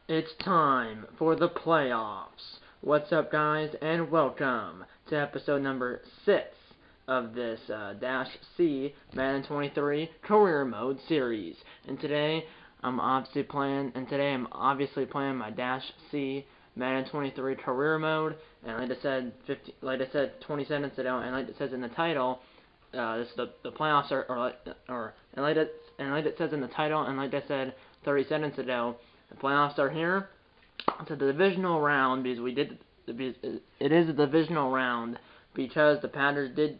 It's time for the playoffs. What's up, guys, and welcome to episode number 6 of this Dash C Madden 23 Career Mode series. And today I'm obviously playing my Dash C Madden 23 Career Mode. And like I said 20 seconds ago, and like it says in the title, this is the playoffs and like it says in the title, and like I said 30 seconds ago, the playoffs are here. It's a divisional round it is a divisional round because the Panthers did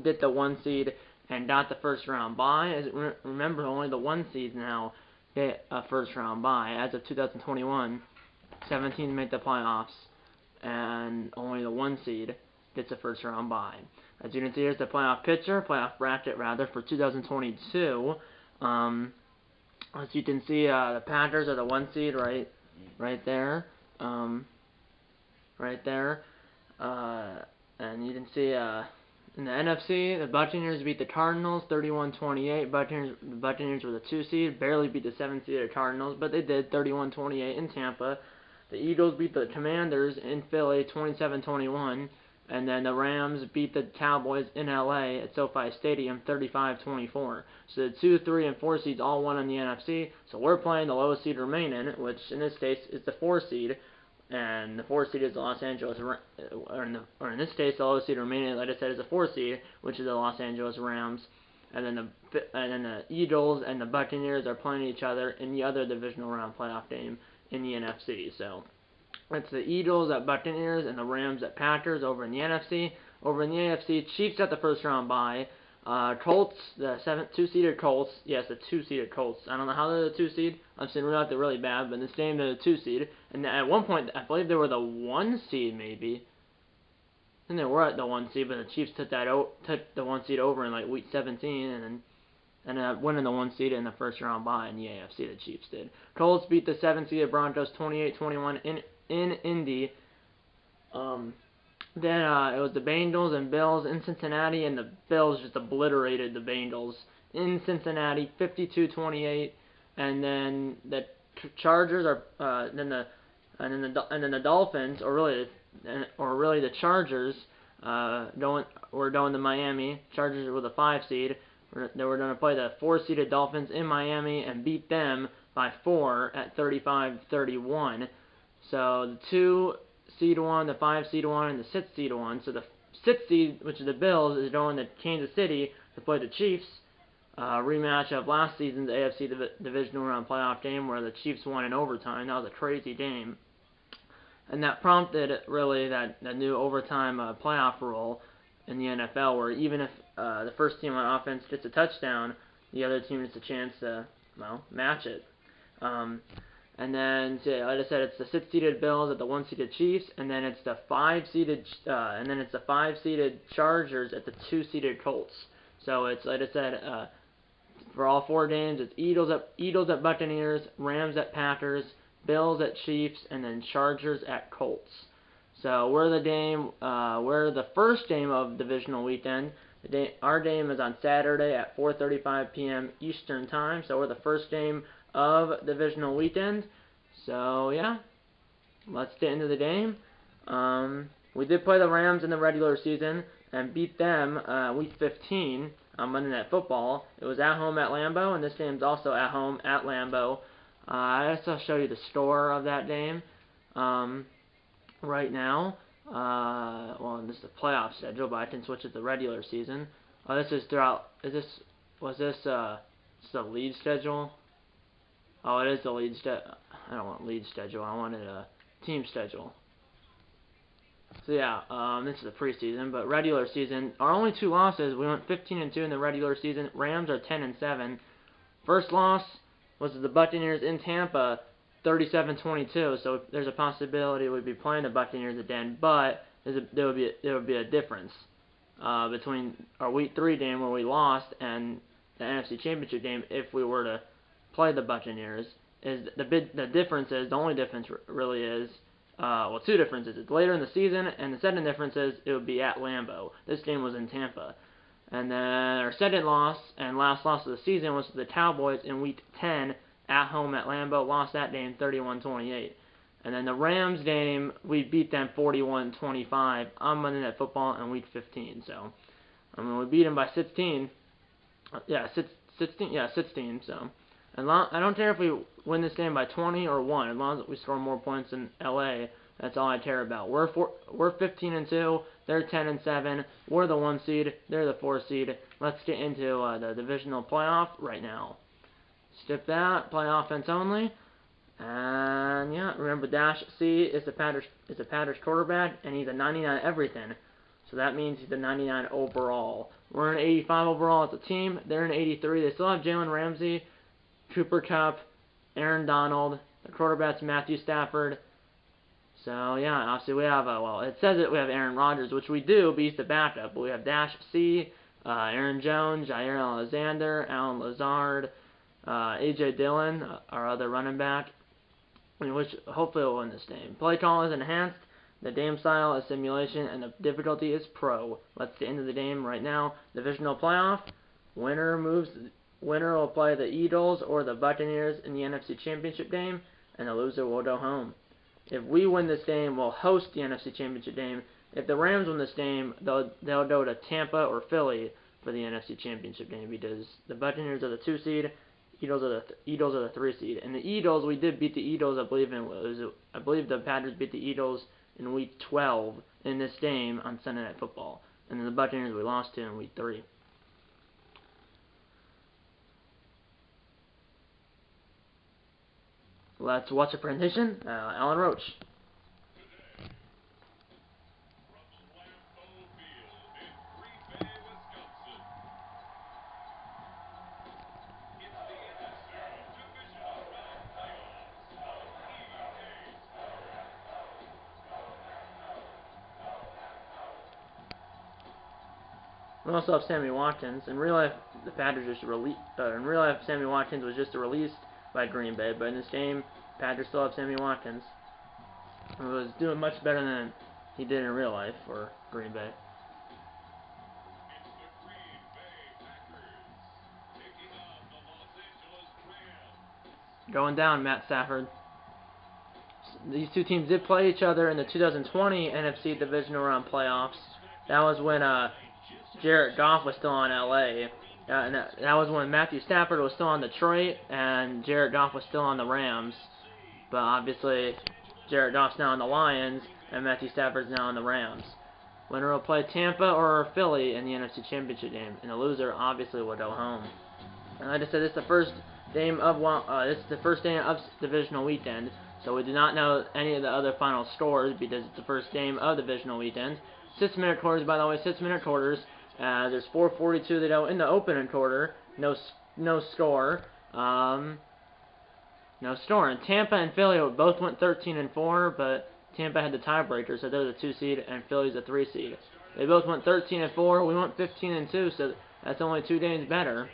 get the 1 seed and got the first round bye. Remember, only the 1 seeds now get a first round bye. As of 2021, 17 make the playoffs, and only the 1 seed gets a first round bye. As you can see, here's the playoff bracket for 2022. As you can see, the Panthers are the 1 seed right there, right there, and you can see in the NFC, the Buccaneers beat the Cardinals 31-28. The Buccaneers were the 2 seed, barely beat the 7-seeded Cardinals, but they did 31-28 in Tampa. The Eagles beat the Commanders in Philly 27-21. And then the Rams beat the Cowboys in LA at SoFi Stadium 35-24. So the 2, 3, and 4 seeds all won in the NFC. So we're playing the lowest seed remaining, which in this case is the 4 seed. And the 4 seed is the Los Angeles, or in this case, the lowest seed remaining, like I said, is the 4 seed, which is the Los Angeles Rams. And then the Eagles and the Buccaneers are playing each other in the other divisional round playoff game in the NFC. So it's the Eagles at Buccaneers and the Rams at Packers over in the NFC. Over in the AFC, Chiefs got the first round bye. Colts, the 2-seeded Colts. Yes, the 2-seeded Colts. I don't know how they're the 2 seed. I'm saying they're really bad, but in this game they're the 2 seed. And at one point, I believe they were the 1 seed maybe. And they were at the 1 seed, but the Chiefs took the 1 seed over in like week 17, and then ended up winning the 1 seed in the first round bye in the AFC. The Chiefs did. Colts beat the 7-seeded Broncos 28-21 in Indy. Then it was the Bengals and Bills in Cincinnati, and the Bills just obliterated the Bengals in Cincinnati 52-28. And then the Chargers then the Dolphins, or really the Chargers, were going to Miami. Chargers were the 5 seed. They were going to play the 4-seeded Dolphins in Miami and beat them by 4 at 35-31. So the 2-seed won, the 5-seed won, and the 6-seed won. So the 6th seed, which is the Bills, is going to Kansas City to play the Chiefs. Rematch of last season's AFC divisional round playoff game where the Chiefs won in overtime. That was a crazy game. And that prompted really that new overtime playoff rule in the NFL, where even if the first team on offense gets a touchdown, the other team gets a chance to match it. And then, like I said, it's the 6-seeded Bills at the 1-seeded Chiefs, and then it's the 5-seeded Chargers at the 2-seeded Colts. So it's, like I said, for all 4 games, it's Eagles at Buccaneers, Rams at Packers, Bills at Chiefs, and then Chargers at Colts. So we're the first game of divisional weekend. Our game is on Saturday at 4:35 p.m. Eastern Time. So we're the first game of divisional weekend. So yeah, let's get into the game. We did play the Rams in the regular season and beat them week 15 on Monday Night Football. It was at home at Lambeau, and this game's also at home at Lambeau. I guess I'll show you the score of that game right now. Well, this is the playoff schedule, but I can switch it to regular season. This is throughout. Was this the league schedule? Oh, it is the league schedule. I don't want league schedule. I wanted a team schedule. So yeah, this is the preseason, but regular season. Our only 2 losses. We went 15-2 in the regular season. Rams are 10-7. First loss was the Buccaneers in Tampa, 37-22. So there's a possibility we'd be playing the Buccaneers again, but there would be a difference between our Week 3 game where we lost and the NFC Championship game if we were to play the Buccaneers. The only difference really is, 2 differences. It's later in the season, and the second difference is it would be at Lambeau. This game was in Tampa. And then our second loss and last loss of the season was to the Cowboys in Week 10 at home at Lambeau, lost that game 31-28. And then the Rams game, we beat them 41-25 on Monday Night Football in Week 15. So, we beat them by 16. Yeah, 16. So, I don't care if we win this game by 20 or 1, as long as we score more points in LA. That's all I care about. We're 15-2. They're 10-7. We're the 1 seed. They're the 4 seed. Let's get into the divisional playoff right now. Skip that. Play offense only. And yeah, remember Dash C is the Packers quarterback, and he's a 99 everything. So that means he's a 99 overall. We're an 85 overall as a team. They're an 83. They still have Jalen Ramsey, Cooper Kupp, Aaron Donald. The quarterback's Matthew Stafford. So yeah, obviously we have it says that we have Aaron Rodgers, which we do, but he's the backup. But we have Dash C, Aaron Jones, Jair Alexander, Alan Lazard, A.J. Dillon, our other running back, which hopefully will win this game. Play call is enhanced, the game style is simulation, and the difficulty is pro. Let's get into the game right now. Divisional playoff. Winner will play the Eagles or the Buccaneers in the NFC Championship game, and the loser will go home. If we win this game, we'll host the NFC Championship game. If the Rams win this game, they'll go to Tampa or Philly for the NFC Championship game, because the Buccaneers are the 2 seed, Eagles are the 3 seed. And the Eagles, we did beat the Eagles, I believe the Packers beat the Eagles in Week 12 in this game on Sunday Night Football. And then the Buccaneers we lost to in Week 3. Let's watch a presentation. Alan Roach. We also have Sammy Watkins. In real life, the Packers just released. In real life, Sammy Watkins was just released by Green Bay, but in this game, Packers still have Sammy Watkins, who was doing much better than he did in real life for Green Bay. Going down, Matt Stafford. These two teams did play each other in the 2020 NFC Divisional Round playoffs. That was when Jared Goff was still on LA. And that was when Matthew Stafford was still on Detroit and Jared Goff was still on the Rams. But obviously, Jared Goff's now on the Lions and Matthew Stafford's now on the Rams. Winner will play Tampa or Philly in the NFC Championship game, and the loser obviously will go home. And like I said, this is the first game of divisional weekend, so we do not know any of the other final scores because it's the first game of divisional weekend. 6-minute quarters, by the way, 6-minute quarters. There's 4:42 to go in the opening quarter. No score. No score. And Tampa and Philly both went 13-4, but Tampa had the tiebreaker, so they're the 2 seed, and Philly's the 3 seed. They both went 13-4. We went 15-2, so that's only 2 games better.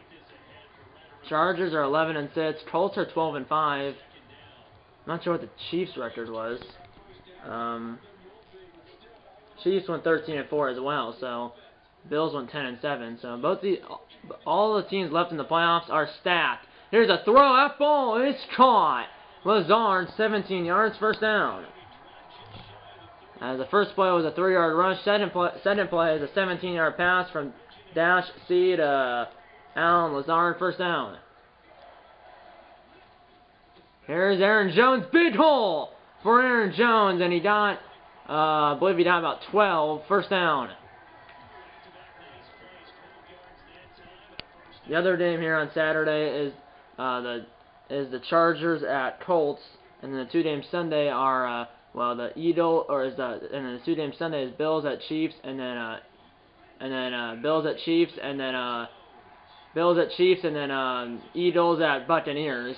Chargers are 11-6. Colts are 12-5. Not sure what the Chiefs' record was. Chiefs went 13-4 as well, so Bills went 10-7. So all the teams left in the playoffs are stacked. Here's a throw. That ball is caught. Lazard, 17 yards, first down. The first play was a 3-yard rush. Second play is a 17-yard pass from Dash C to Alan Lazard, first down. Here's Aaron Jones. Big hole for Aaron Jones, and he got, I believe he got about 12, first down. The other game here on Saturday is the Chargers at Colts, and then the 2 games Sunday are and then the 2 games Sunday is Bills at Chiefs, and then Bills at Chiefs, and then Eagles at Buccaneers,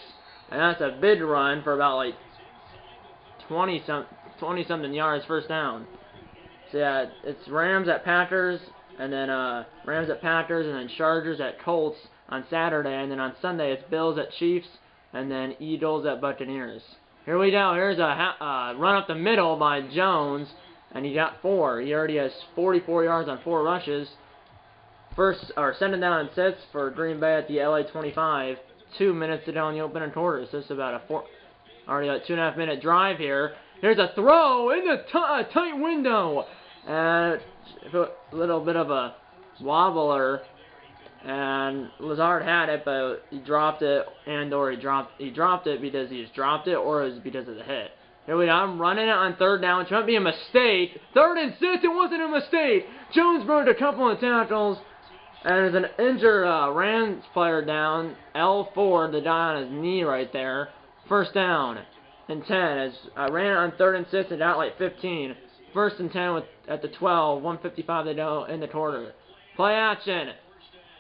and that's a big run for about like 20 something yards, first down. So yeah, it's Rams at Packers. And then Rams at Packers, and then Chargers at Colts on Saturday. And then on Sunday, it's Bills at Chiefs, and then Eagles at Buccaneers. Here we go. Here's a run up the middle by Jones, and he got 4. He already has 44 yards on 4 rushes. Second down and 6 for Green Bay at the LA 25. 2 minutes to go in the opening quarter. So it's about already a 2.5 minute drive here. Here's a throw in the tight window. And a little bit of a wobbler. And Lazard had it, but he dropped it, or he dropped it because he just dropped it, or it was because of the hit. Here we go. I'm running it on 3rd down, which might be a mistake. 3rd and 6, it wasn't a mistake. Jones broke a couple of tackles, and there's an injured Rams player down. L4, the guy on his knee right there. 1st down and 10. As I ran it on 3rd and 6 and got like 15. 1st and 10 at the 12. 1:55 to go in the quarter. Play action.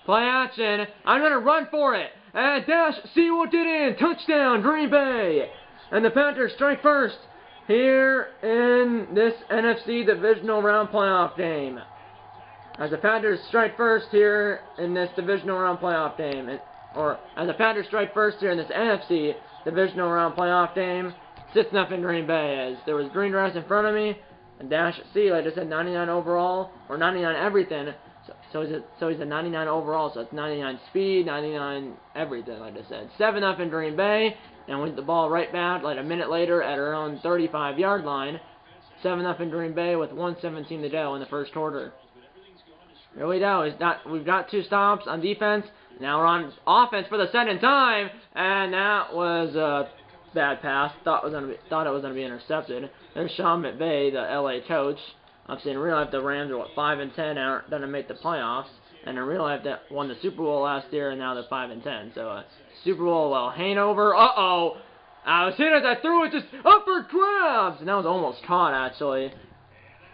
Play action. I'm going to run for it. And dash, see what did in. Touchdown, Green Bay. And the Panthers strike first here in this NFC Divisional Round playoff game. As the Panthers strike first here in this Divisional Round playoff game. Or as the Panthers strike first here in this NFC Divisional Round playoff game. 6-0 Green Bay. As there was green grass in front of me. And dash, see, like I said, 99 overall. Or 99 everything. So he's a 99 overall, so it's 99 speed, 99 everything, like I said. 7-0 Green Bay, and we get the ball right back like a minute later at our own 35-yard line. 7-0 Green Bay with 1:17 to go in the first quarter. Here we go. We've got 2 stops on defense. Now we're on offense for the 2nd time, and that was a bad pass. Thought it was gonna be intercepted. There's Sean McVay, the LA coach. Obviously, in real life, the Rams are 5-10, aren't going to make the playoffs, and in real life, that won the Super Bowl last year, and now they're 5-10. So, Super Bowl, well, hangover. Uh-oh, I was hit as I threw it, just up for grabs, and that was almost caught actually.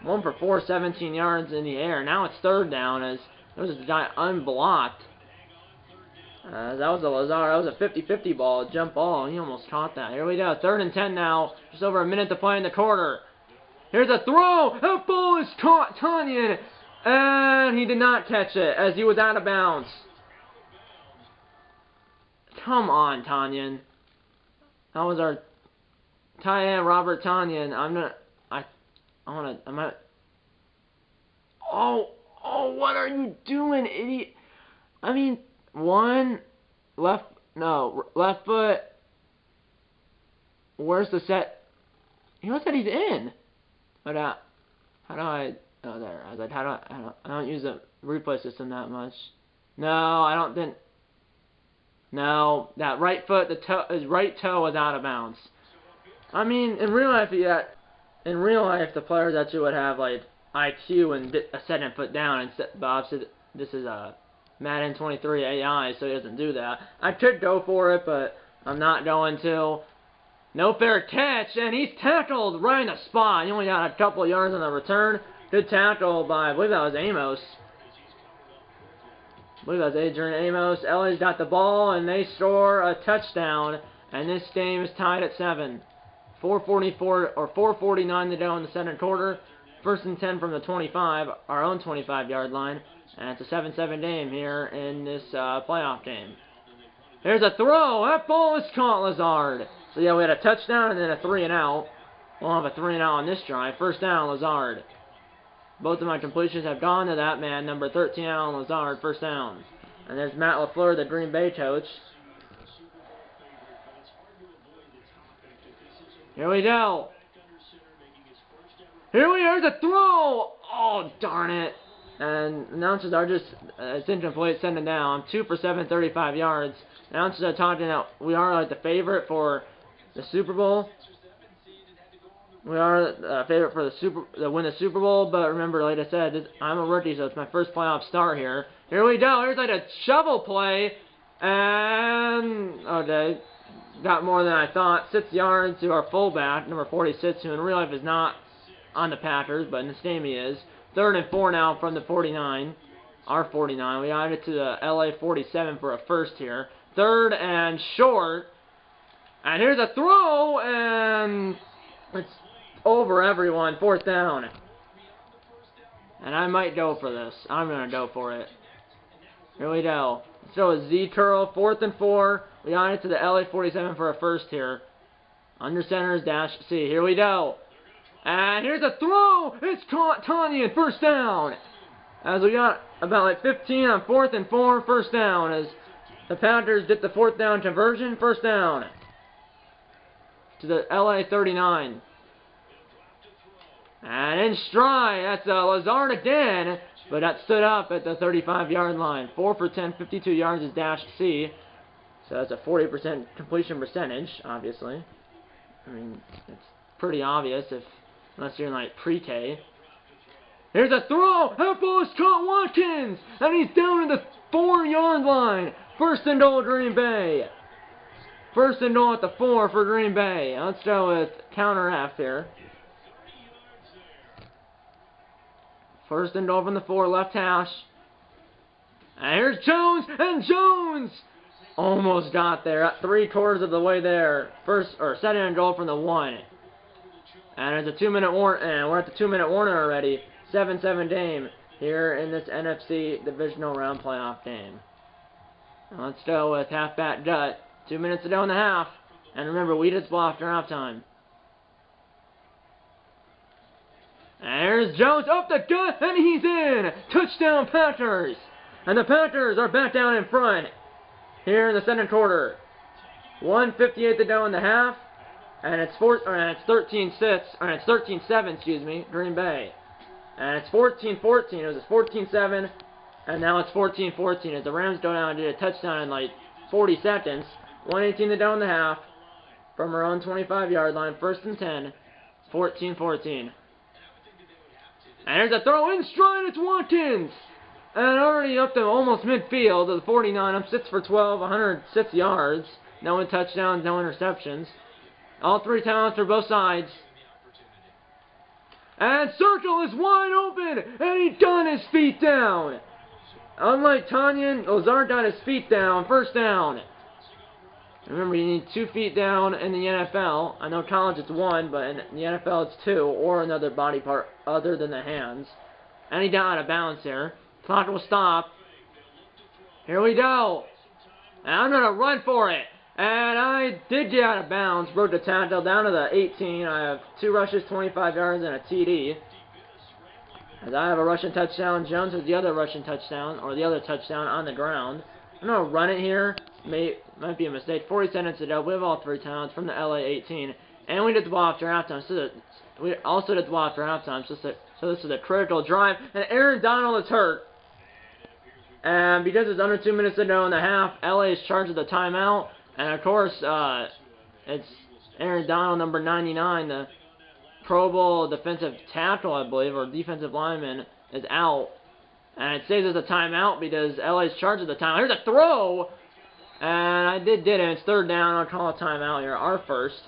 1 for 4, 17 yards in the air. Now it's 3rd down as there was a guy unblocked. That was a Lazard. That was a 50-50 ball, a jump ball, and he almost caught that. Here we go, 3rd and 10 now. Just over a minute to play in the quarter. Here's a throw. That ball is caught, Tanyan, and he did not catch it as he was out of bounds. Come on, Tanyan. That was our tight end, Robert Tanyan. Oh, what are you doing, idiot? I mean, left foot. Where's the set? He looks like he's in. But I don't use the replay system that much. No, that right foot, his right toe was out of bounds. I mean, in real life, the players actually would have like IQ and a 2nd foot down. But obviously, this is a Madden 23 AI, so he doesn't do that. I could go for it, but I'm not going to. No fair catch, and he's tackled right in the spot. He only got a couple yards on the return. Good tackle by, I believe that was Amos. I believe that was Adrian Amos. LA's got the ball, and they score a touchdown. And this game is tied at 7. 4:49 to go in the 2nd quarter. 1st and 10 from the 25, our own 25-yard line. And it's a 7-7 game here in this playoff game. Here's a throw. That ball is caught, Lazard. So yeah, we had a touchdown and then a 3-and-out. We'll have a 3-and-out on this drive. 1st down, Lazard. Both of my completions have gone to that man, number 13, Alan Lazard, 1st down. And there's Matt LaFleur, the Green Bay coach. Here we go. Here we are, the throw. Oh, darn it. And announcers are just, it's incomplete, send it down. 2 for 7, 35 yards. Announcers are talking about we are like the favorite for the Super Bowl. We are the favorite for the win the Super Bowl, but remember, like I said, I'm a rookie, so it's my first playoff start here. Here we go. Here's like a shovel play, and okay, got more than I thought. 6 yards to our fullback, number 46, who in real life is not on the Packers, but in this game he is. 3rd and 4 now from the 49, our 49. We got it to the LA 47 for a first here. 3rd and short, and here's a throw, and it's over everyone. 4th down. And I might go for this. I'm going to go for it. Here we go. So a Z curl. 4th and 4. We got it to the LA 47 for a first here. Under center is dash C. Here we go. And here's a throw. It's caught Tanyan. 1st down. As we got about like 15 on 4th and 4. 1st down. As The Panthers did the 4th down conversion. First down to the LA 39. And in stride, that's Lazard again, but that stood up at the 35-yard line. 4 for 10, 52 yards is dashed C. So that's a 40% completion percentage, obviously. I mean, it's pretty obvious unless you're in like pre-K. Here's a throw! That ball is caught Watkins! And he's down to the 4-yard line. First and goal, Green Bay. First and goal at the 4 for Green Bay. Let's go with counter F here. First and goal from the 4, left hash. And here's Jones, and Jones almost got there at 3/4 of the way there. Second and goal from the 1. And it's a 2-minute warning, and we're at the 2-minute warning already. 7-7 game here in this NFC divisional round playoff game. Now let's go with halfback gut. 2 minutes to go in the half. And remember, we just blow after halftime. And there's Jones up the gut, and he's in! Touchdown Panthers! And the Panthers are back down in front here in the second quarter. 1:58 to go in the half, and it's 13-7, excuse me, Green Bay. And it's 14-14. It was 14-7, and now it's 14-14 as the Rams go down and did a touchdown in like 40 seconds. 1:18 to go in the half from our own 25-yard line. First and 10. 14-14. And there's a throw in stride. It's Watkins. And already up to almost midfield to the 49. I'm 6 for 12, 106 yards. No touchdowns, no interceptions. All 3 timeouts for both sides. And Circle is wide open. And he got his feet down. Unlike Tanyan, Lazard got his feet down. First down. Remember, you need 2 feet down in the NFL. I know college it's 1, but in the NFL it's 2, or another body part other than the hands. And he got out of bounds here. Clock will stop. Here we go. And I'm going to run for it. And I did get out of bounds. Broke the tackle down to the 18. I have 2 rushes, 25 yards, and a TD. As I have a rushing touchdown. Jones has the other rushing touchdown, or the other touchdown on the ground. I'm going to run it here. Might be a mistake. 40 seconds to go. We have all 3 timeouts from the LA 18. And we did the ball after halftime. So we also did the ball after halftime. So this is a critical drive. And Aaron Donald is hurt. And because it's under 2 minutes to go in the half, LA is charged with the timeout. And of course, it's Aaron Donald, number 99, the Pro Bowl defensive tackle, I believe, or defensive lineman, is out. And it says it's a timeout because LA is charged with the timeout. Here's a throw! And I did it. It's 3rd down. I'll call a timeout here. Our first.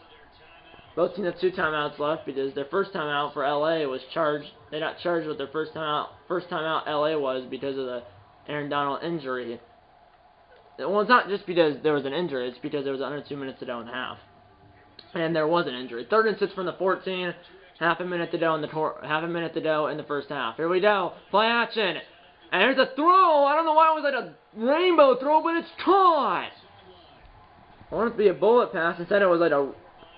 Both teams have 2 timeouts left because their first timeout for LA was charged. They got charged with their first timeout. First timeout LA was because of the Aaron Donald injury. Well, it's not just because there was an injury. It's because there was under 2 minutes to go in the half. And there was an injury. 3rd and 6 from the 14. Half a minute to go in the first half. Here we go. Play action. And there's a throw. I don't know why it was like a rainbow throw, but it's caught. I want it to be a bullet pass. Instead, it was like a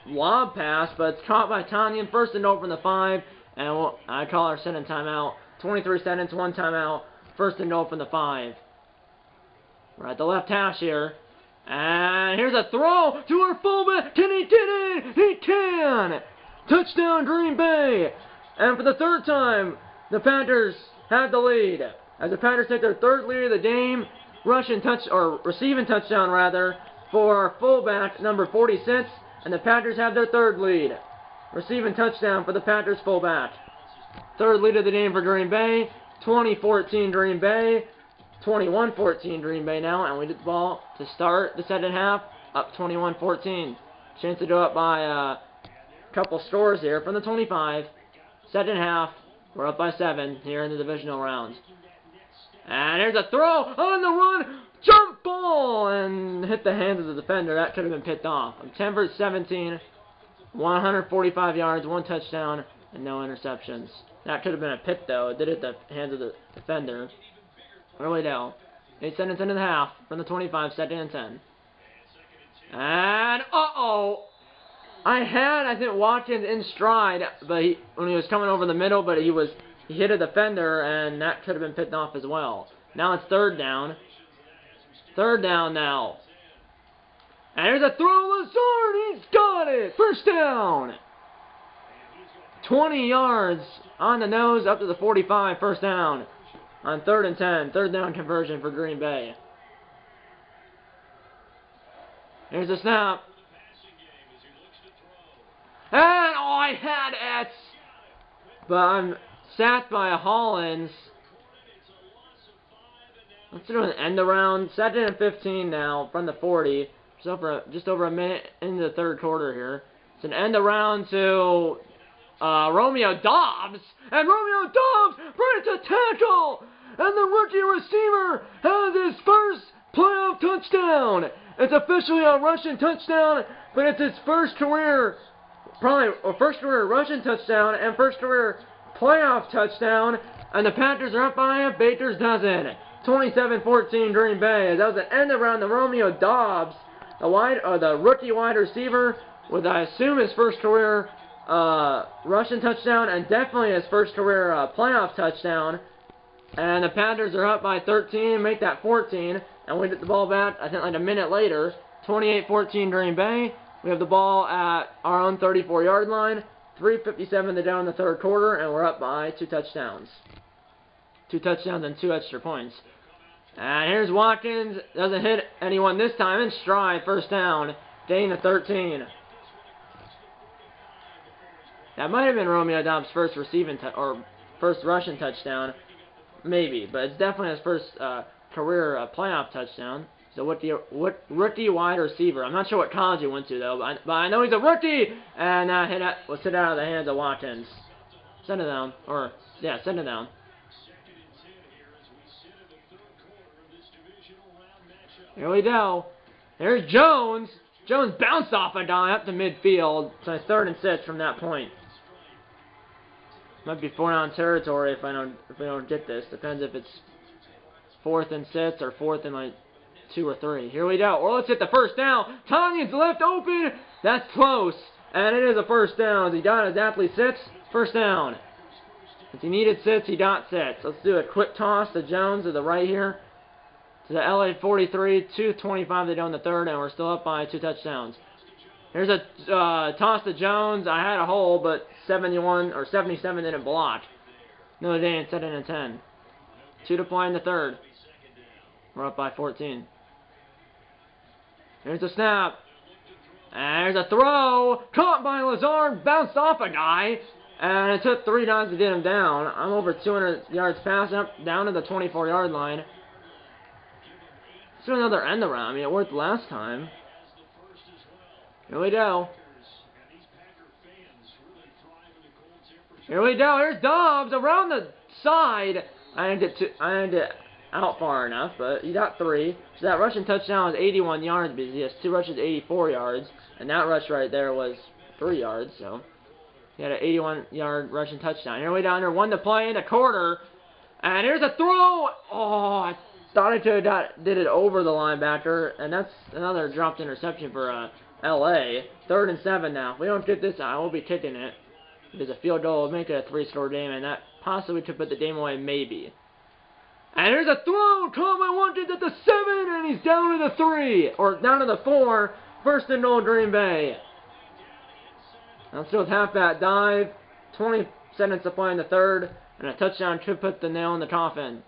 lob pass, but it's caught by Tanyan. First and goal from the 5. And I call our second timeout. 23 seconds, 1 timeout. First and goal from the 5. We're at the left hash here. And here's a throw to our fullback. Can he get it? He can! Touchdown, Green Bay! And for the 3rd time, the Panthers have the lead. As the Panthers take their 3rd lead of the game, receiving touchdown rather, for our fullback, number 46, and the Panthers have their 3rd lead. Receiving touchdown for the Panthers fullback. 3rd lead of the game for Green Bay. 20-14 Green Bay. 21-14 Green Bay now, and we get the ball to start the second half, up 21-14. Chance to go up by a couple scores here from the 25. Second half, we're up by 7 here in the divisional round. And there's a throw on the run, jump ball, and hit the hands of the defender. That could have been picked off. 10 for 17, 145 yards, 1 touchdown, and no interceptions. That could have been a pick, though. It did hit the hands of the defender. Early down. 8 seconds into the half from the 25, 2nd and 10. And, I think Watkins in stride, but when he was coming over the middle, but he hit a defender, and that could have been picked off as well. Now it's 3rd down. Third down now. And there's a throw, Lazard, he's got it! First down! 20 yards on the nose up to the 45, first down. On 3rd and 10, third down conversion for Green Bay. Here's the snap. And, oh, I had it! But I'm sacked by Hollins. Let's do an end around. 2nd and 15 now from the 40. Just over a minute into the third quarter here. It's an end around to Romeo Doubs. And Romeo Doubs breaks a tackle. And the rookie receiver has his first playoff touchdown. It's officially a rushing touchdown, but it's his first career, first career rushing touchdown and first career playoff touchdown. And the Panthers are up by it. Baker's doesn't. 27-14 Green Bay. That was an end around the Romeo Doubs, the rookie wide receiver, with I assume his first career rushing touchdown and definitely his first career playoff touchdown. And the Panthers are up by 13, make that 14, and we get the ball back, I think like a minute later. 28-14 Green Bay. We have the ball at our own 34-yard line. 3:57 to go in the third quarter, and we're up by 2 touchdowns. 2 touchdowns and 2 extra points. And here's Watkins. Doesn't hit anyone this time. In stride, first down. Gain to 13. That might have been Romeo Doubs' first first rushing touchdown. Maybe, but it's definitely his first career playoff touchdown. So what rookie wide receiver? I'm not sure what college he went to though, but I know he's a rookie. And was hit out of the hands of Watkins. Send it down, send it down. Here we go. Here's Jones. Jones bounced off a guy up to midfield. So it's 3rd and 6 from that point. Might be 4-down territory if we don't get this. Depends if it's 4th and 6 or 4th and like 2 or 3. Here we go. Or let's hit the first down. Tanyan's left open. That's close. And it is a first down. He got his athlete 6. First down. If he needed 6, he got 6. Let's do a quick toss to Jones to the right here. To the LA 43, 2:25 to go in the third, and we're still up by 2 touchdowns. Here's a toss to Jones. I had a hole, but 77 didn't block. Notre Dame 2nd and 10. 2 to play in the third. We're up by 14. Here's a snap. And there's a throw. Caught by Lazard. Bounced off a guy. And it took 3 times to get him down. I'm over 200 yards passing up down to the 24-yard line. Let's do another end around. I mean, it worked last time. Here we go. Here we go. Here's Doubs around the side. I didn't get out far enough, but he got 3. So that rushing touchdown was 81 yards because he has 2 rushes, 84 yards. And that rush right there was 3 yards. So he had an 81-yard rushing touchdown. Here we down there, 1 to play in the quarter. And here's a throw. Oh, I thought I could have did it over the linebacker. And that's another dropped interception for LA. 3rd and 7 now. If we don't get this, I will be kicking it. Because a field goal will make it a 3-score game, and that possibly could put the game away, maybe. And here's a throw! Coleman wanted at the 7, and he's down to the 3, or down to the 4. 1st and goal, Green Bay. Let's do a halfback dive. 20 seconds to play in the third, and a touchdown could put the nail in the coffin.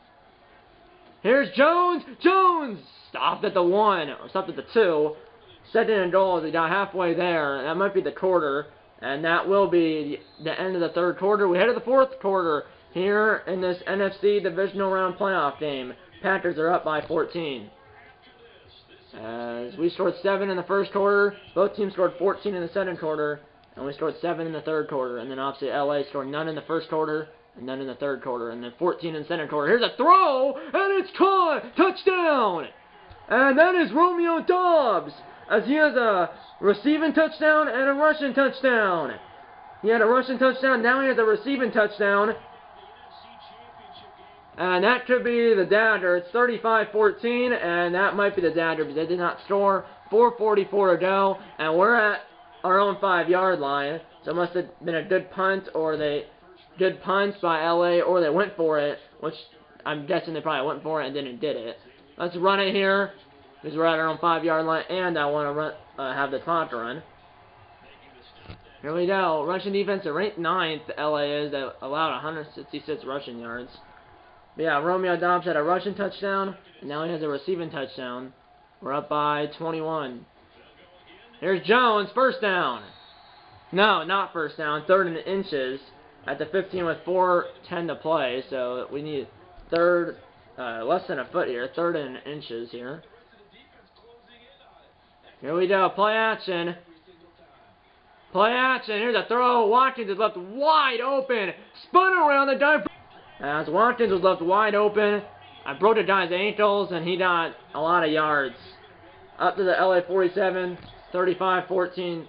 Here's Jones! Jones! Stopped at the 1, or stopped at the 2. 2nd and goal as he got halfway there. That might be the quarter. And that will be the end of the third quarter. We head to the fourth quarter here in this NFC Divisional Round playoff game. Packers are up by 14. As we scored 7 in the first quarter, both teams scored 14 in the second quarter, and we scored 7 in the third quarter. And then obviously LA scored none in the first quarter, and none in the third quarter, and then 14 in the second quarter. Here's a throw, and it's caught! Touchdown! And that is Romeo Doubs, as he has a receiving touchdown and a rushing touchdown. He had a rushing touchdown, now he has a receiving touchdown. And that could be the dagger. It's 35-14, and that might be the dagger because they did not score. 4:44 to go, and we're at our own 5-yard line. So it must have been a good punt, or good punts by LA, or they went for it, which I'm guessing they probably went for it and didn't get it. Let's run it here. because we're at our own 5-yard line, and I want to run, have the clock run. Here we go. Rushing defense at ranked 9th, LA is, that allowed 166 rushing yards. But yeah, Romeo Doubs had a rushing touchdown, and now he has a receiving touchdown. We're up by 21. Here's Jones, first down. No, not first down, 3rd and inches at the 15 with 4:10 to play. So we need less than a foot here, 3rd and inches here. Here we go, play action. Play action, here's a throw. Watkins is left wide open. Spun around the dive. As Watkins was left wide open, I broke the guy's ankles, and he got a lot of yards. Up to the LA 47, 35-14.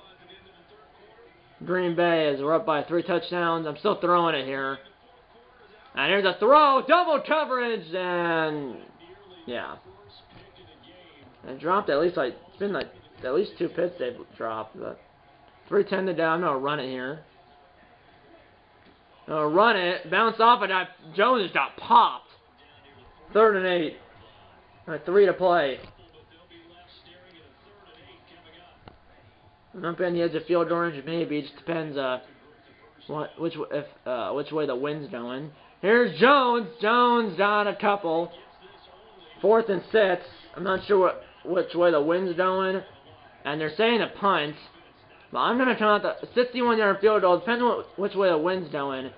Green Bay as we're up by 3 touchdowns. I'm still throwing it here. And here's a throw, double coverage, and yeah. And dropped at least it's been at least 2 pits they've dropped, but 3:10 to down. I'm gonna run it here. Run it, bounce off it. Jones just got popped. 3rd and 8. 3 to play. I'm not betting he has a field goal range, maybe. It just depends which way the wind's going. Here's Jones. Jones got a couple. 4th and 6. I'm not sure which way the wind's going, and they're saying a punt. But I'm gonna count the 61-yard field goal. Depending on which way the wind's going.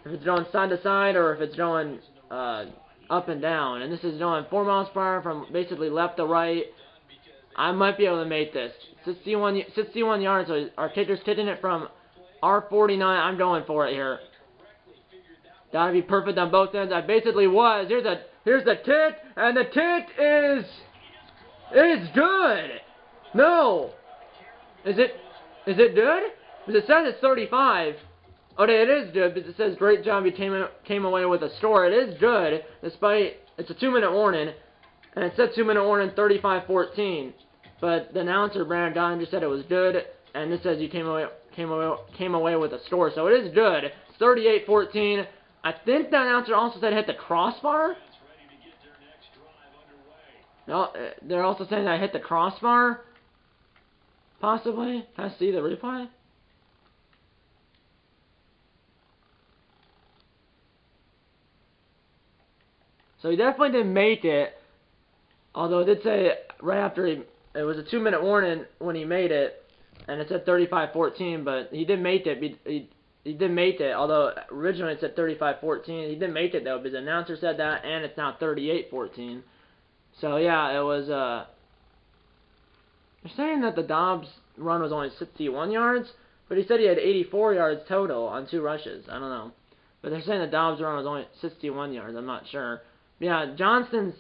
If it's going side to side or if it's going up and down. And this is going 4 miles per hour from basically left to right. I might be able to make this. 61 yards. So our kicker's kicking it from R49. I'm going for it here. Gotta be perfect on both ends. I basically was. Here's the kick, and the kick is good. No. Is it good? Because it says it's 35. Okay, it is good because it says great job, you came away with a score. It is good, despite it's a 2-minute warning, and it said 2-minute warning 35-14. But the announcer Brandon Godden just said it was good, and this says you came away with a score. So it is good. It's 38-14. I think the announcer also said hit the crossbar. No, they're also saying that I hit the crossbar. Possibly. Can I see the replay? So he definitely didn't make it. Although it did say right after it was a 2-minute warning when he made it, and it said 35-14. But he did make it. He did make it. Although originally it said 35-14. He didn't make it though because the announcer said that, and it's now 38-14. So yeah, it was. They're saying that the Dobbs run was only 61 yards, but he said he had 84 yards total on 2 rushes. I don't know. But they're saying the Dobbs run was only 61 yards. I'm not sure. But yeah, Johnston's,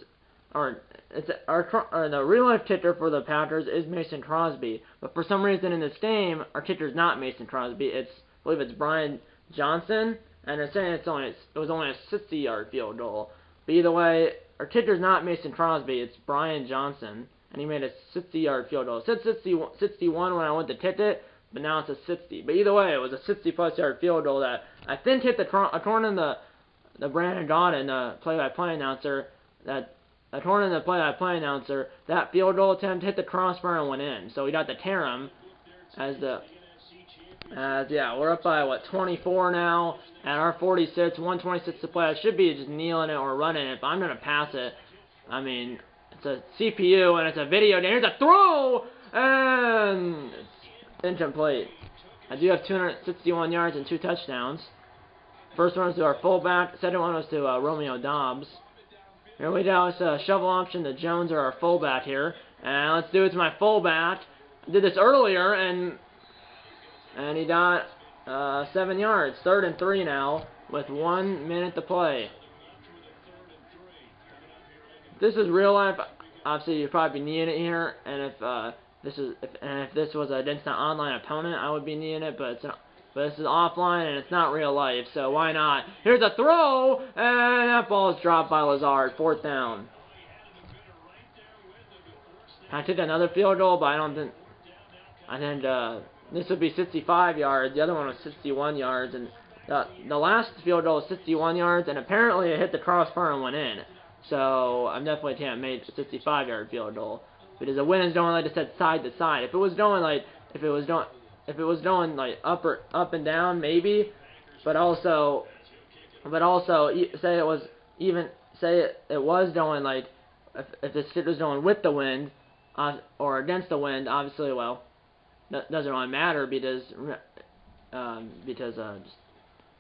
the real-life kicker for the Packers is Mason Crosby. But for some reason in this game, our kicker's not Mason Crosby. I believe it's Brian Johnson, and they're saying it was only a 60-yard field goal. But either way, our kicker's not Mason Crosby. It's Brian Johnson. And he made a 60-yard field goal. It said 61 when I went to kick it, but now it's a 60. But either way, it was a 60-plus yard field goal that I think hit according to the Brandon Godden, play-by-play announcer, that field goal attempt hit the crossbar and went in. So we got the Tarum yeah, we're up by 24 now at our 46, 126 to play. I should be just kneeling it or running it, but I'm gonna pass it. I mean, it's a CPU and it's a video. And here's a throw, and it's incomplete. I do have 261 yards and 2 touchdowns. First one was to our fullback. Second one was to Romeo Doubs. Here we go. It's a shovel option to Jones or our fullback here, and let's do it to my fullback. I did this earlier, and he got 7 yards. 3rd and 3 now with 1 minute to play. This is real life. Obviously, you'd probably be kneeing it here, and if this was against an online opponent, I would be kneeing it. But this is offline, and it's not real life, so why not? Here's a throw, and that ball is dropped by Lazard. 4th down. I took another field goal, but I think this would be 65 yards. The other one was 61 yards, and the last field goal was 61 yards, and apparently it hit the crossbar and went in. So I'm definitely can't make a 65-yard field goal because the wind is going, like I said, side to side. If it was going like up and down, maybe, but also say it was even say it was going like if the stick was going with the wind or against the wind, obviously, well, that doesn't really matter because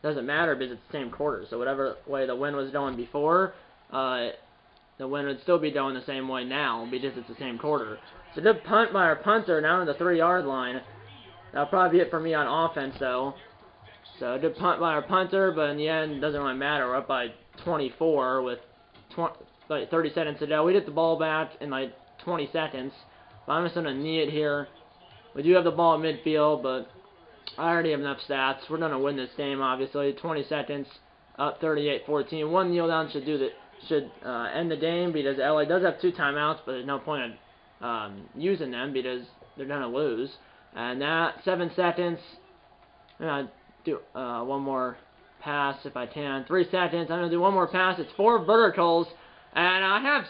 doesn't matter because it's the same quarter. So whatever way the wind was going before, the wind would still be going the same way now because it's the same quarter. So good punt by our punter down to the 3-yard line. That'll probably be it for me on offense, though. So good punt by our punter, but in the end, it doesn't really matter. We're up by 24 with 30 seconds to go. We get the ball back in like 20 seconds. But I'm just going to knee it here. We do have the ball at midfield, but I already have enough stats. We're going to win this game, obviously. 20 seconds, up 38-14. One kneel down should end the game because LA does have 2 timeouts, but there's no point in using them because they're going to lose. And that 7 seconds. I'm going to do one more pass if I can. 3 seconds. I'm going to do one more pass. It's 4 verticals. And I have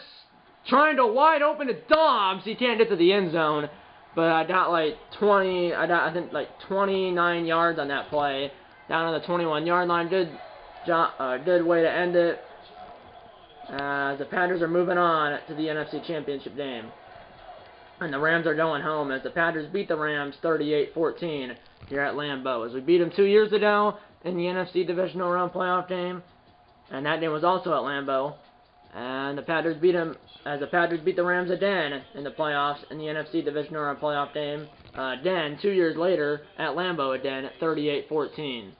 trying to wide open to Dobbs. He can't get to the end zone. But I got like 20, I think like 29 yards on that play. Down on the 21-yard line. Good way to end it. As the Packers are moving on to the NFC Championship game. And the Rams are going home as the Packers beat the Rams 38-14 here at Lambeau. As we beat them 2 years ago in the NFC Divisional Round playoff game. And that game was also at Lambeau. And the Packers beat them as the Packers beat the Rams again in the playoffs in the NFC Divisional Round playoff game. Again, 2 years later at Lambeau again at 38-14.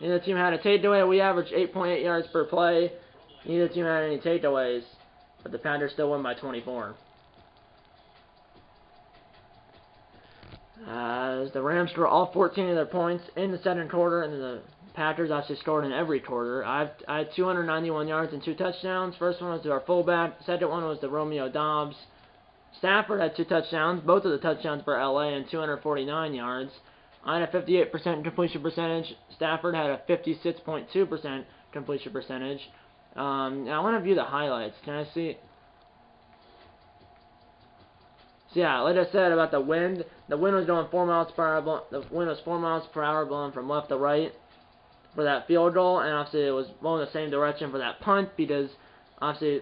Neither team had a takeaway. We averaged 8.8 yards per play. Neither team had any takeaways. But the Packers still won by 24. As the Rams scored all 14 of their points in the second quarter, and the Packers actually scored in every quarter. I had 291 yards and 2 touchdowns. First one was to our fullback. Second one was to Romeo Dobbs. Stafford had 2 touchdowns. Both of the touchdowns for LA and 249 yards. I had a 58% completion percentage. Stafford had a 56.2% completion percentage. Now I want to view the highlights. Can I see? So yeah, like I said about the wind was going 4 miles per hour. The wind was 4 miles per hour blowing from left to right for that field goal, and obviously it was blowing the same direction for that punt because obviously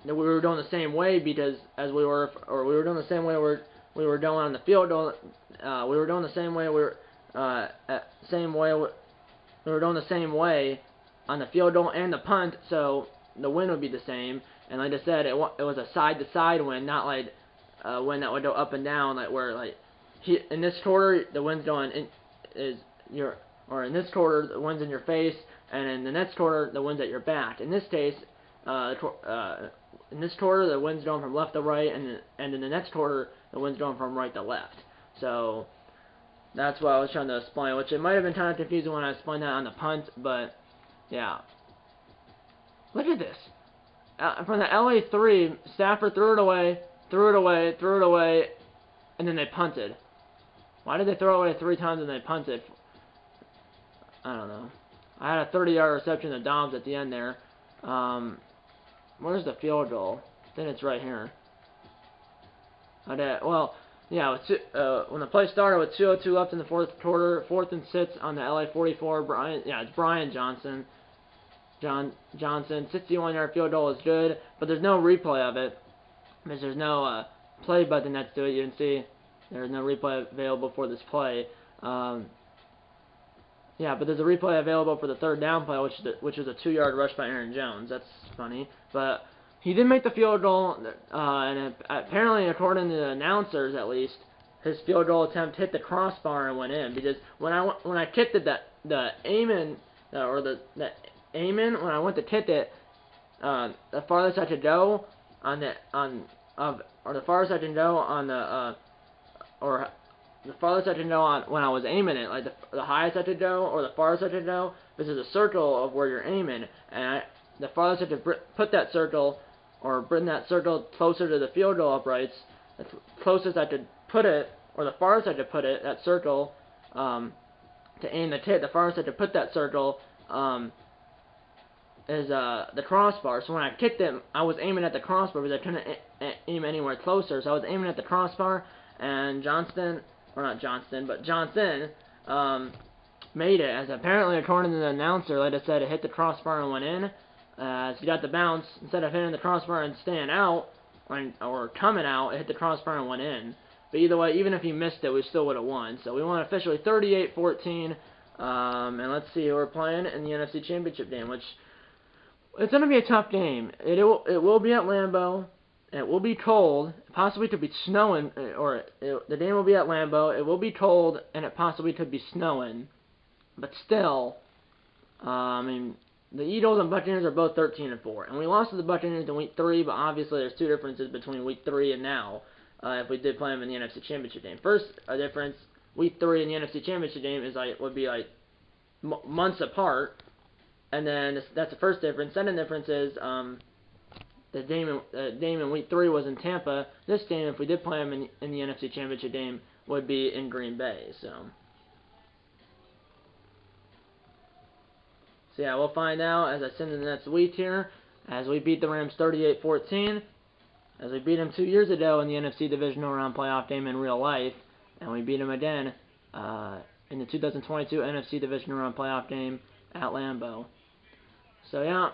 we were going the same way because we were doing the same way we were going on the field goal. We were doing the same way we were doing the same way on the field goal and the punt, so the wind would be the same. And like I said, it was a side to side wind, not like wind that would go up and down, like where like in this quarter the wind's going in this quarter the wind's in your face, and in the next quarter the wind's at your back. In this case, in this quarter the wind's going from left to right, and in the next quarter the wind's going from right to left. So that's what I was trying to explain, which it might have been kind of confusing when I explained that on the punt, but yeah. Look at this. From the LA 3, Stafford threw it away, and then they punted. Why did they throw it away 3 times and they punted? I don't know. I had a 30-yard reception to Dobbs at the end there. Where's the field goal? I think it's right here. Well, yeah, when the play started with 2:02 left in the fourth quarter, 4th and 6 on the LA 44. It's Brian Johnson. Johnson, 61-yard field goal is good, but there's no replay of it because there's no play button next to it. You can see there's no replay available for this play. Yeah, but there's a replay available for the 3rd down play, which is a 2-yard rush by Aaron Jones. That's funny, but he did make the field goal, and apparently, according to the announcers at least, his field goal attempt hit the crossbar and went in. Because when I kicked it, the aiming when I went to kick it, the farthest I could go on the farthest I can go on the farthest I can go on when I was aiming it, like the highest I could go or the farthest I could go. This is a circle of where you're aiming, and the farthest I could put that circle or bring that circle closer to the field goal uprights, the closest I could put it, or the farthest I could put it, that circle, to aim the kick, the farthest I could put that circle, the crossbar. So when I kicked it, I was aiming at the crossbar because I couldn't aim anywhere closer. So I was aiming at the crossbar, and Johnson made it. As apparently, according to the announcer, like I said, it hit the crossbar and went in. So he got the bounce. Instead of hitting the crossbar and staying out, or coming out, it hit the crossbar and went in. But either way, even if he missed it, we still would have won. So we won officially 38-14. And let's see who we're playing in the NFC Championship game, which it's going to be a tough game. It will be at Lambeau. It will be cold. Possibly could be snowing, the game will be at Lambeau. It will be cold, and it possibly could be snowing. But still, I mean, the Eagles and Buccaneers are both 13-4, and we lost to the Buccaneers in Week 3. But obviously, there's two differences between Week 3 and now. If we did play them in the NFC Championship game, first a difference. Week 3 in the NFC Championship game would be months apart, and then that's the first difference. Second difference is the game in Week 3 was in Tampa. This game, if we did play them in the NFC Championship game, would be in Green Bay. So yeah, we'll find out as I send in the next week here, as we beat the Rams 38-14, as we beat them 2 years ago in the NFC Divisional Round playoff game in real life. And we beat them again in the 2022 NFC Divisional Round playoff game at Lambeau. So yeah,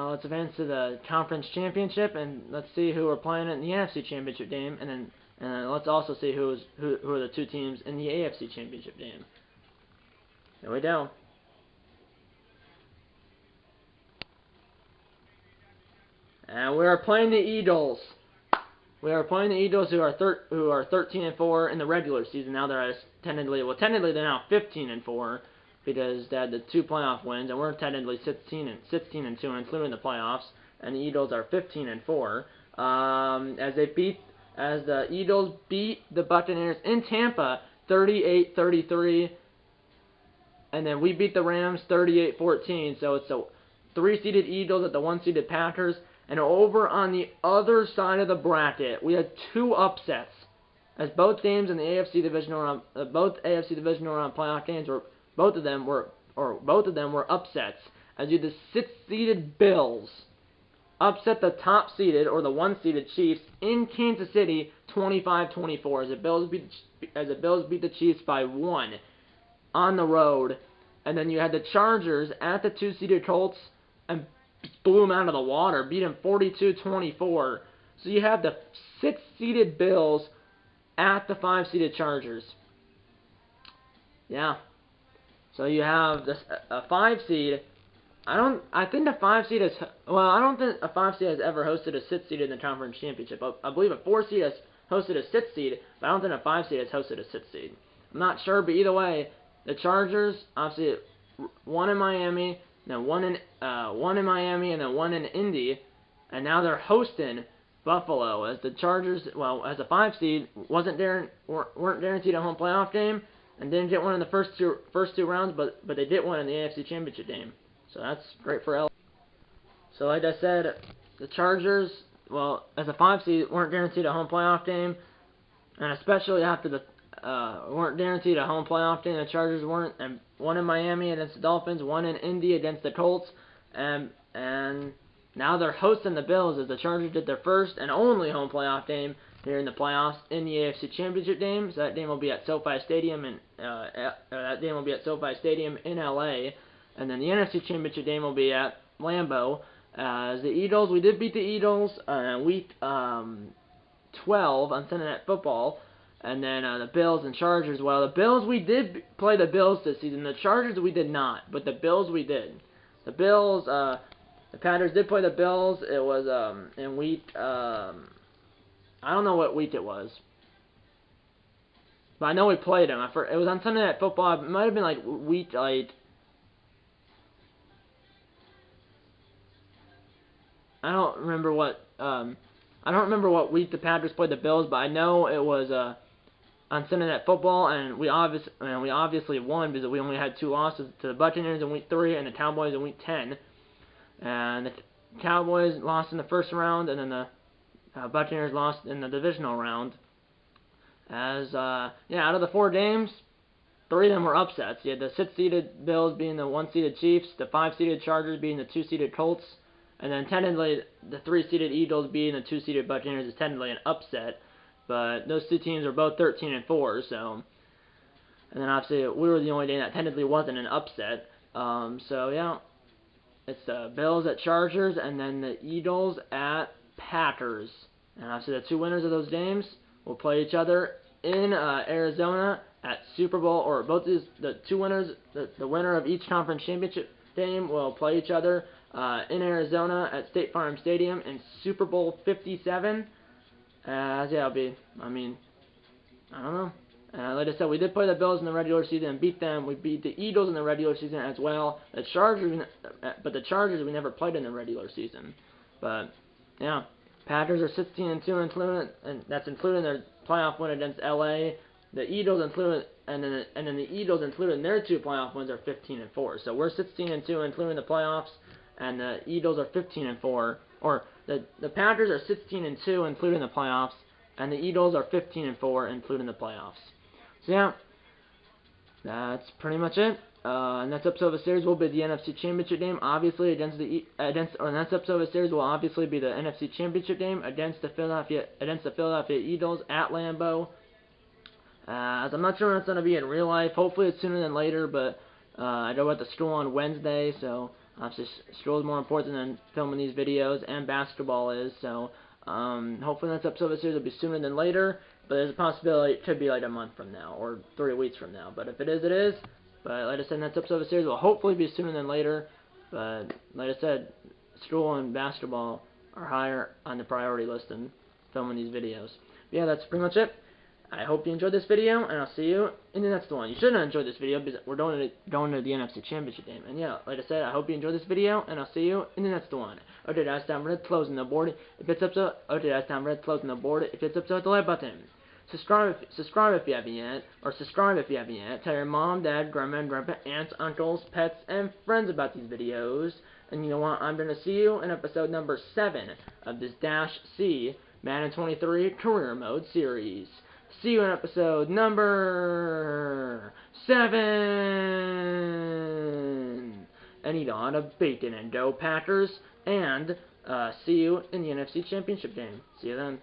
let's advance to the Conference Championship, and let's see who we're playing in the NFC Championship game, and then let's also see who are the two teams in the AFC Championship game. Here we go. And we are playing the Eagles. We are playing the Eagles, who are 13-4 in the regular season. Now they're technically they're now 15-4 because they had the 2 playoff wins, and we're technically 16-2, including the playoffs. And the Eagles are 15-4. As the Eagles beat the Buccaneers in Tampa 38-33, and then we beat the Rams 38-14. So it's the 3-seeded Eagles at the 1-seeded Packers. And over on the other side of the bracket, we had 2 upsets, as both games in the AFC Divisional Round, both AFC Divisional Round playoff games both of them were upsets. As you had the 6-seeded Bills upset the top-seeded or the 1-seeded Chiefs in Kansas City 25-24, as the Bills beat the Chiefs by 1 on the road, and then you had the Chargers at the 2-seeded Colts and blew them out of the water, beat them 42-24. So you have the 6-seeded Bills at the 5-seeded Chargers. Yeah. So you have a 5-seed. I don't think a 5-seed has ever hosted a 6-seed in the conference championship. I believe a 4-seed has hosted a 6-seed, but I don't think a 5-seed has hosted a 6-seed. I'm not sure, but either way, the Chargers, obviously, one in Miami, then one in Miami, and then one in Indy, and now they're hosting Buffalo, as the Chargers, as a 5-seed, weren't guaranteed a home playoff game, and didn't get one in the first two rounds, but they did one in the AFC Championship game. So that's great for LA. So like I said, the Chargers, as a 5-seed, weren't guaranteed a home playoff game, and especially after the weren't guaranteed a home playoff game. The Chargers weren't, and one in Miami against the Dolphins, one in Indy against the Colts, and now they're hosting the Bills, as the Chargers did their first and only home playoff game here in the playoffs in the AFC Championship game. So that game will be at SoFi Stadium, in LA, and then the NFC Championship game will be at Lambeau. As the Eagles, we did beat the Eagles week 12 on Sunday Night Football. And then the Bills and Chargers. The Bills, we did play the Bills this season. The Chargers, we did not. But the Bills, we did. The Bills, the Packers did play the Bills. It was in week, I don't know what week it was. But I know we played them. It was on Sunday Night Football. It might have been week, I don't remember what, week the Packers played the Bills, but I know it was, on Sunday Night Football, and we obviously won because we only had 2 losses to the Buccaneers in week 3 and the Cowboys in week 10. And the Cowboys lost in the first round, and then the Buccaneers lost in the divisional round. Out of the 4 games, three of them were upsets. You had the 6-seeded Bills being the 1-seeded Chiefs, the 5-seeded Chargers being the 2-seeded Colts, and then technically the 3-seeded Eagles being the 2-seeded Buccaneers is technically an upset. But those two teams are both 13-4, so. And then obviously we were the only team that technically wasn't an upset. So yeah, it's the Bills at Chargers, and then the Eagles at Packers. And obviously the two winners of those games will play each other in Arizona at Super Bowl, or both these, the two winners, the winner of each conference championship game will play each other in Arizona at State Farm Stadium in Super Bowl 57. Yeah, it'll be, I mean, I don't know. Like I said, we did play the Bills in the regular season and beat them. We beat the Eagles in the regular season as well. The Chargers we never played in the regular season. But yeah, Packers are 16-2, and that's including their playoff win against LA. The Eagles included, and then the Eagles included in their two playoff wins are 15-4. So we're 16-2, including the playoffs, and the Eagles are 15-4. Or the Packers are 16-2, including the playoffs, and the Eagles are 15-4, including the playoffs. So yeah, that's pretty much it. Next episode of the series will be the NFC Championship game, obviously next episode of the series will obviously be the NFC Championship game against the Philadelphia Eagles at Lambeau. As I'm not sure when it's going to be in real life. Hopefully it's sooner than later, but I go back to school on Wednesday, so obviously school is more important than filming these videos, and basketball is, so hopefully next episode of the series will be sooner than later, but there's a possibility it could be like a month from now, or 3 weeks from now, but if it is, it is. But like I said, next episode of the series will hopefully be sooner than later, but like I said, school and basketball are higher on the priority list than filming these videos. But yeah, that's pretty much it. I hope you enjoyed this video, and I'll see you in the next one. You shouldn't have enjoyed this video because we're going to the NFC Championship game. And yeah, like I said, I hope you enjoyed this video, and I'll see you in the next one. Okay, that's time for the closing the board. If it's up to hit the like button. Subscribe if you haven't yet, or subscribe if you haven't yet. Tell your mom, dad, grandma, and grandpa, aunts, uncles, pets, and friends about these videos. And you know what? I'm going to see you in episode number 7 of this Dash C Madden 23 Career Mode series. See you in episode number 7. And eat a lot of bacon and go Packers. And see you in the NFC Championship game. See you then.